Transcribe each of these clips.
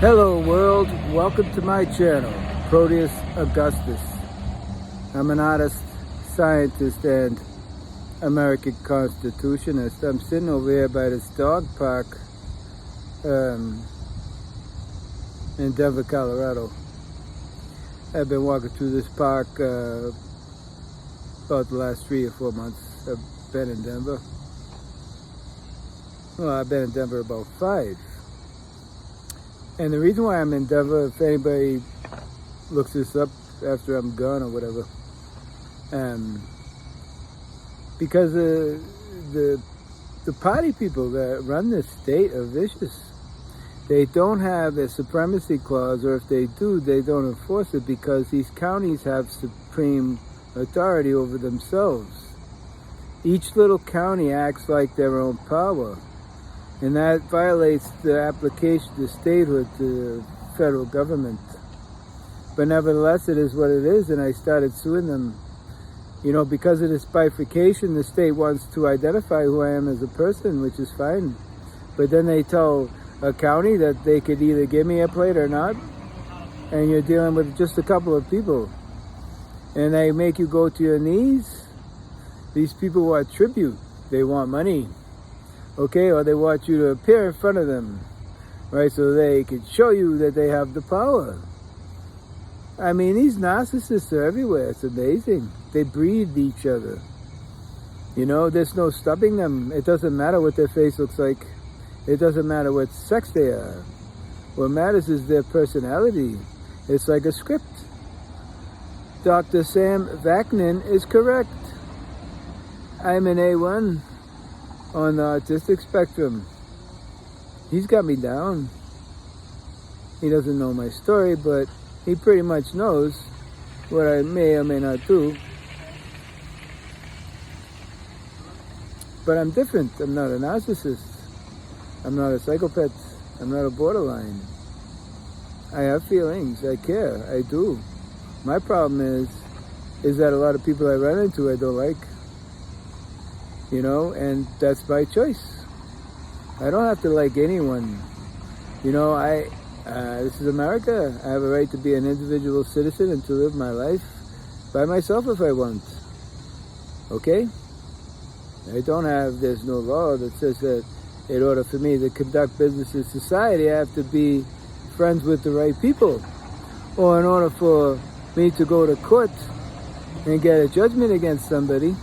Hello world, welcome to my channel, Proteus Augustus. I'm an artist, scientist, and American Constitutionist. I'm sitting over here by this dog park in Denver, Colorado. I've been walking through this park about the last 3 or 4 months. I've been in Denver. Well, I've been in Denver about 5. And the reason why I'm in Denver, if anybody looks this up after I'm gone or whatever, because the party people that run this state are vicious. They don't have a supremacy clause, or if they do, they don't enforce it because these counties have supreme authority over themselves. Each little county acts like their own power. And that violates the application to statehood to the federal government. But nevertheless, it is what it is, and I started suing them. You know, because of this bifurcation, the state wants to identify who I am as a person, which is fine. But then they tell a county that they could either give me a plate or not, and you're dealing with just a couple of people. And they make you go to your knees. These people want tribute. They want money. Okay, or they want you to appear in front of them, right, so they can show you that they have the power. I mean, these narcissists are everywhere. It's amazing. They breed each other. You know, there's no stopping them. It doesn't matter what their face looks like. It doesn't matter what sex they are. What matters is their personality. It's like a script. Dr. Sam Vaknin is correct. I'm an A1. On the autistic spectrum. He's got me down. He doesn't know my story, but he pretty much knows what I may or may not do. But I'm different. I'm not a narcissist. I'm not a psychopath. I'm not a borderline. I have feelings. I care. I do. My problem is that a lot of people I run into I don't like. You know, and that's my choice. I don't have to like anyone. You know, this is America. I have a right to be an individual citizen and to live my life by myself if I want. Okay? There's no law that says that in order for me to conduct business in society, I have to be friends with the right people. Or in order for me to go to court and get a judgment against somebody,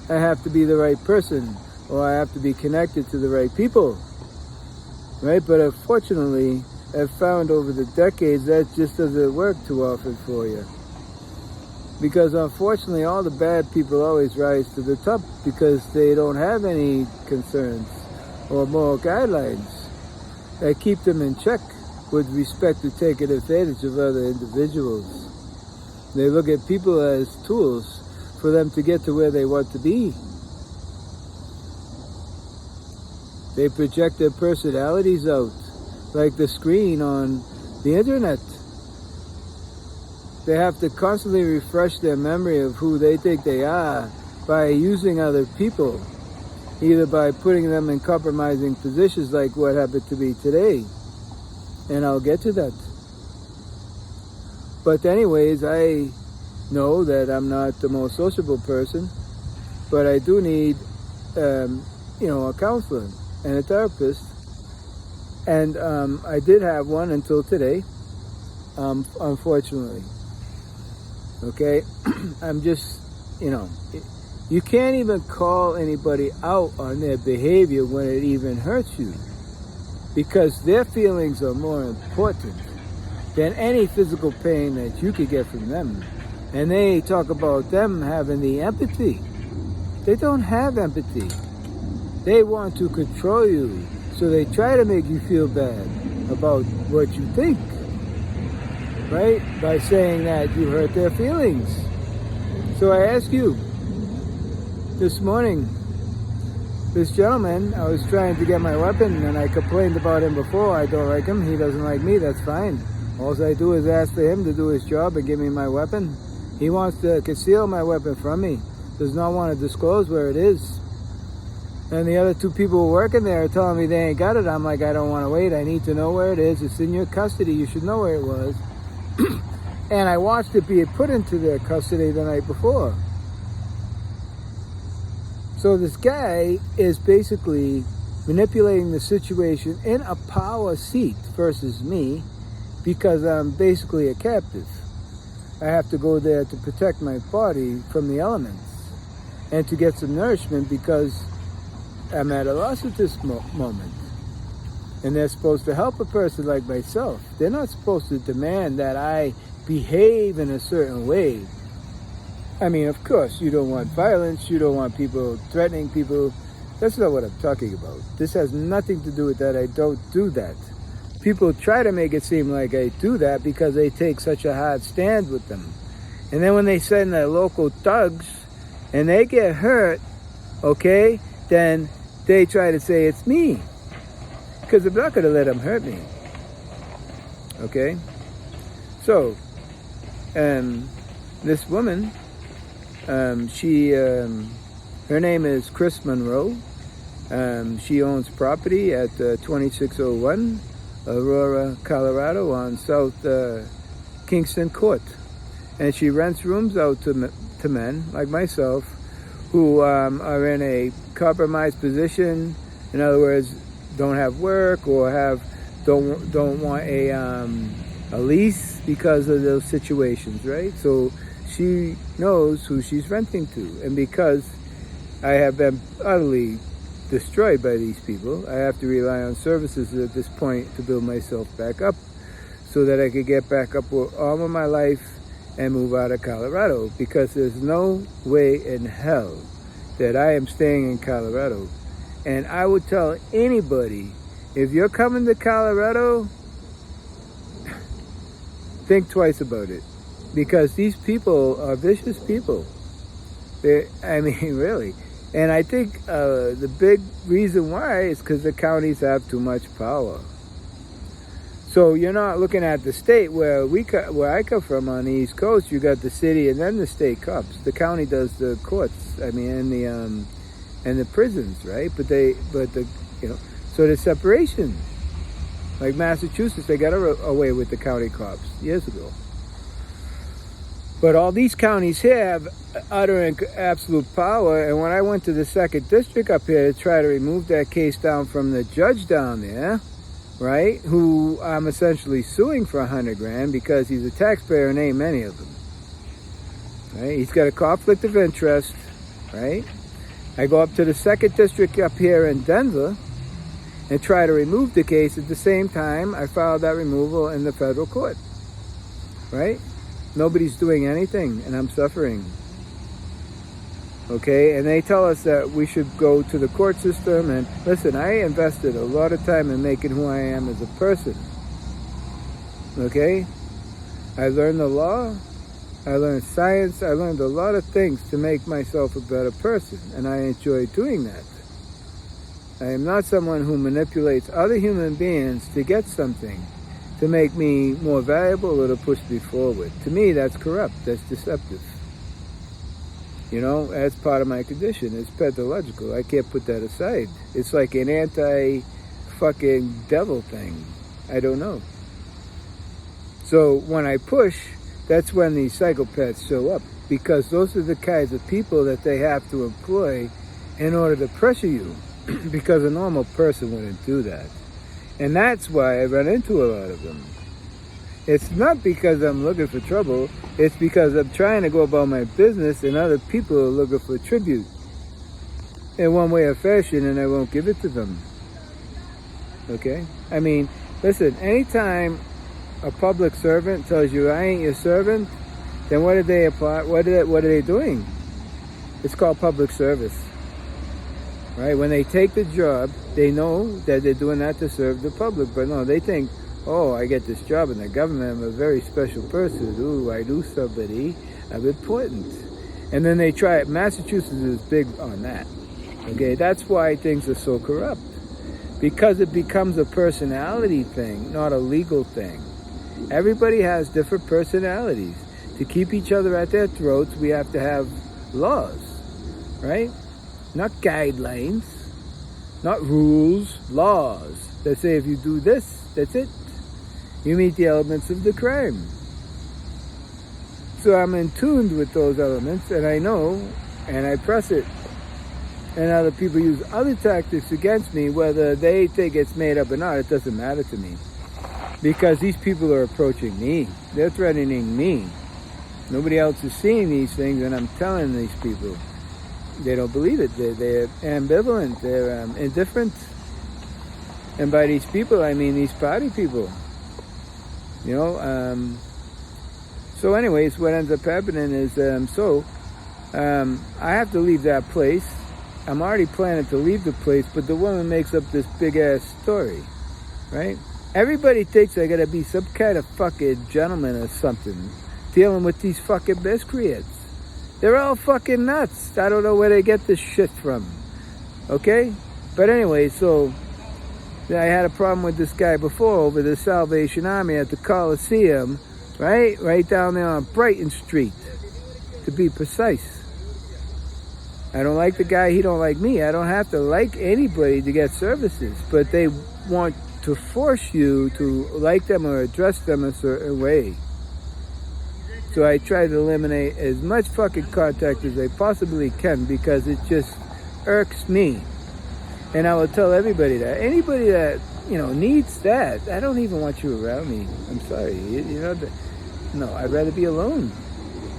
I have to be the right person, or I have to be connected to the right people, right? But unfortunately, I've found over the decades that just doesn't work too often for you. Because unfortunately, all the bad people always rise to the top because they don't have any concerns or moral guidelines that keep them in check with respect to taking advantage of other individuals. They look at people as tools for them to get to where they want to be. They project their personalities out like the screen on the internet. They have to constantly refresh their memory of who they think they are by using other people, either by putting them in compromising positions like what happened to me today. And I'll get to that. But anyways, I know that I'm not the most sociable person, but I do need, a counselor and a therapist. And I did have one until today, unfortunately. Okay? I'm just, you can't even call anybody out on their behavior when it even hurts you, because their feelings are more important than any physical pain that you could get from them. And they talk about them having the empathy. They don't have empathy. They want to control you. So they try to make you feel bad about what you think. Right? By saying that you hurt their feelings. So I ask you, this morning, this gentleman, I was trying to get my weapon and I complained about him before. I don't like him. He doesn't like me. That's fine. All I do is ask for him to do his job and give me my weapon. He wants to conceal my weapon from me. Does not want to disclose where it is. And the other two people working there are telling me they ain't got it. I'm like, I don't want to wait. I need to know where it is. It's in your custody. You should know where it was. And I watched it be put into their custody the night before. So this guy is basically manipulating the situation in a power seat versus me, because I'm basically a captive. I have to go there to protect my body from the elements and to get some nourishment, because I'm at a loss at this moment. And they're supposed to help a person like myself. They're not supposed to demand that I behave in a certain way. I mean, of course, you don't want violence. You don't want people threatening people. That's not what I'm talking about. This has nothing to do with that. I don't do that. People try to make it seem like I do that because they take such a hard stand with them. And then when they send the local thugs and they get hurt, okay, then they try to say it's me. Because I'm not going to let them hurt me. Okay? So, this woman, her name is Chris Monroe. She owns property at 2601 Aurora, Colorado on South Kingston Court. And she rents rooms out to men like myself who are in a compromised position. In other words, don't have work or don't want a lease because of those situations, right? So she knows who she's renting to. And because I have been utterly destroyed by these people, I have to rely on services at this point to build myself back up so that I could get back up with all of my life and move out of Colorado, because there's no way in hell that I am staying in Colorado. And I would tell anybody, if you're coming to Colorado, think twice about it, because these people are vicious people. I mean, really. And I think the big reason why is because the counties have too much power. So you're not looking at the state where I come from on the East Coast. You got the city and then the state cops. The county does the courts. I mean, and the prisons, right? So there's separation. Like Massachusetts, they got away with the county cops years ago. But all these counties here have utter and absolute power. And when I went to the 2nd District up here to try to remove that case down from the judge down there, right, who I'm essentially suing for $100,000 because he's a taxpayer and ain't many of them. Right? He's got a conflict of interest, right? I go up to the 2nd District up here in Denver and try to remove the case. At the same time, I filed that removal in the federal court, right? Nobody's doing anything, and I'm suffering. Okay, and they tell us that we should go to the court system. And listen, I invested a lot of time in making who I am as a person. Okay, I learned the law, I learned science, I learned a lot of things to make myself a better person, and I enjoy doing that. I am not someone who manipulates other human beings to get something, to make me more valuable or to push me forward. To me, that's corrupt. That's deceptive. You know, that's part of my condition. It's pathological. I can't put that aside. It's like an anti-fucking devil thing. I don't know. So when I push, that's when these psychopaths show up, because those are the kinds of people that they have to employ in order to pressure you, because a normal person wouldn't do that. And that's why I run into a lot of them. It's not because I'm looking for trouble. It's because I'm trying to go about my business and other people are looking for tribute in one way or fashion, and I won't give it to them. Okay? I mean, listen, anytime a public servant tells you I ain't your servant, then what did they apply? What are they doing? It's called public service. Right? When they take the job, they know that they're doing that to serve the public. But no, they think, oh, I get this job in the government, I'm a very special person. Ooh, I do somebody of importance. And then they try it. Massachusetts is big on that. Okay, that's why things are so corrupt. Because it becomes a personality thing, not a legal thing. Everybody has different personalities. To keep each other at their throats, we have to have laws, right? Not guidelines. Not rules, laws that say if you do this, that's it. You meet the elements of the crime. So I'm in tune with those elements, and I know, and I press it. And other people use other tactics against me, whether they think it's made up or not, it doesn't matter to me. Because these people are approaching me. They're threatening me. Nobody else is seeing these things, and I'm telling these people. They don't believe it. They're ambivalent. They're indifferent. And by these people, I mean these party people. You know, so anyways, what ends up happening is, I have to leave that place. I'm already planning to leave the place, but the woman makes up this big-ass story, right? Everybody thinks I gotta be some kind of fucking gentleman or something, dealing with these fucking miscreants. They're all fucking nuts. I don't know where they get this shit from, okay? But anyway, so I had a problem with this guy before over the Salvation Army at the Coliseum, right? Right down there on Brighton Street, to be precise. I don't like the guy, he don't like me. I don't have to like anybody to get services, but they want to force you to like them or address them a certain way. So I try to eliminate as much fucking contact as I possibly can, because it just irks me. And I will tell everybody that. Anybody that, you know, needs that, I don't even want you around me. I'm sorry. You know, no, I'd rather be alone.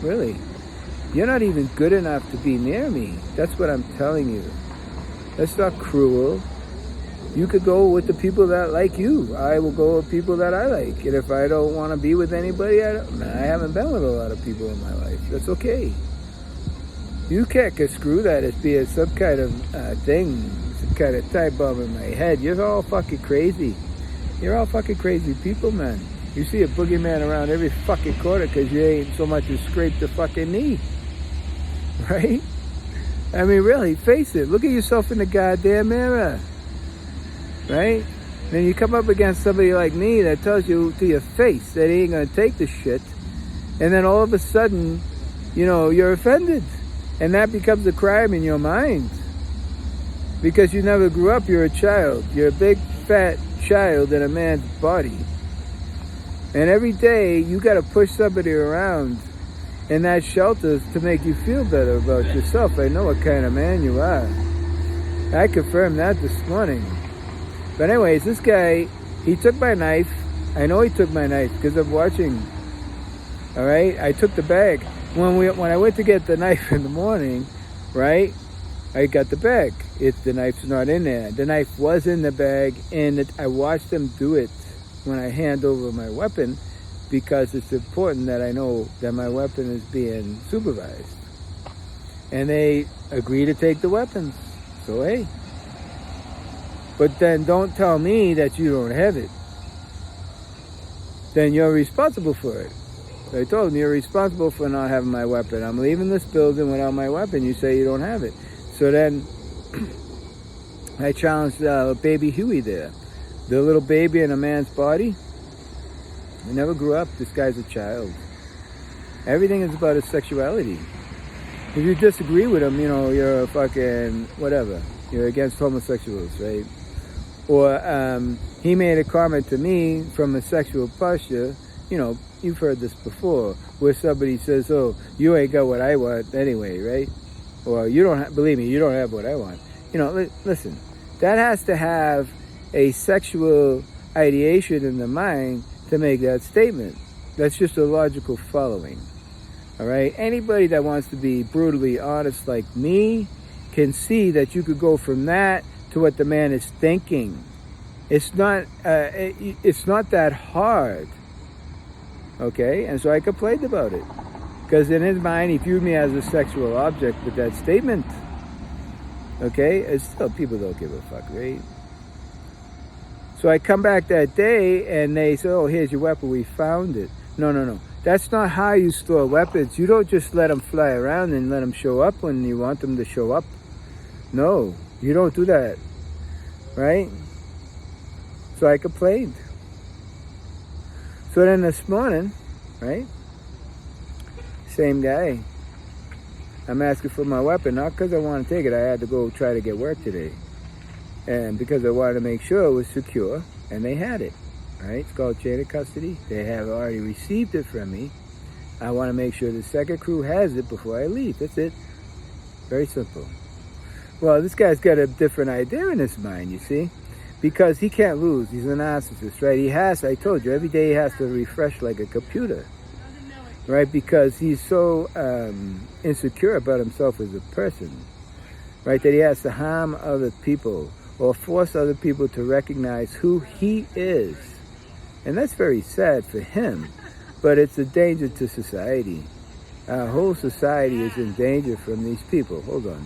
Really. You're not even good enough to be near me. That's what I'm telling you. That's not cruel. You could go with the people that like you. I will go with people that I like. And if I don't want to be with anybody, I haven't been with a lot of people in my life. That's okay. You can't screw that as being some kind of thing, some kind of time bomb in my head. You're all fucking crazy. You're all fucking crazy people, man. You see a boogeyman around every fucking corner because you ain't so much as scraped the fucking knee. Right? I mean, really, face it. Look at yourself in the goddamn mirror. Right? Then you come up against somebody like me that tells you to your face that he ain't gonna take the shit. And then all of a sudden, you know, you're offended. And that becomes a crime in your mind. Because you never grew up, you're a child. You're a big, fat child in a man's body. And every day, you gotta push somebody around in that shelter to make you feel better about yourself. I know what kind of man you are. I confirmed that this morning. But anyways, this guy, he took my knife. I know he took my knife because I'm watching. All right? I took the bag. When I went to get the knife in the morning, right, I got the bag. The knife's not in there. The knife was in the bag, and I watched them do it when I hand over my weapon, because it's important that I know that my weapon is being supervised. And they agree to take the weapons. So, hey. But then don't tell me that you don't have it. Then you're responsible for it. So I told them, you're responsible for not having my weapon. I'm leaving this building without my weapon. You say you don't have it. So then I challenged baby Huey there. The little baby in a man's body. He never grew up. This guy's a child. Everything is about his sexuality. If you disagree with him, you know, you're a fucking whatever. You're against homosexuals, right? Or he made a comment to me from a sexual posture. You know, you've heard this before, where somebody says, oh, you ain't got what I want anyway, right? Or you don't believe me, you don't have what I want. You know, listen, that has to have a sexual ideation in the mind to make that statement. That's just a logical following. All right? Anybody that wants to be brutally honest like me can see that you could go from that to what the man is thinking. It's not that hard. Okay? And so I complained about it. Because in his mind, he viewed me as a sexual object with that statement. Okay? It's still, people don't give a fuck, right? So I come back that day, and they say, oh, here's your weapon, we found it. No. That's not how you store weapons. You don't just let them fly around and let them show up when you want them to show up. No, you don't do that. Right? So I complained. So then this morning, right? Same guy. I'm asking for my weapon, not because I want to take it. I had to go try to get work today. And because I wanted to make sure it was secure, and they had it, right? It's called chain of custody. They have already received it from me. I want to make sure the second crew has it before I leave. That's it. Very simple. Well, this guy's got a different idea in his mind, you see, because he can't lose. He's a narcissist, right? He has, I told you, every day he has to refresh like a computer, right? Because he's so insecure about himself as a person, right? That he has to harm other people or force other people to recognize who he is. And that's very sad for him, but it's a danger to society. Our whole society is in danger from these people. Hold on.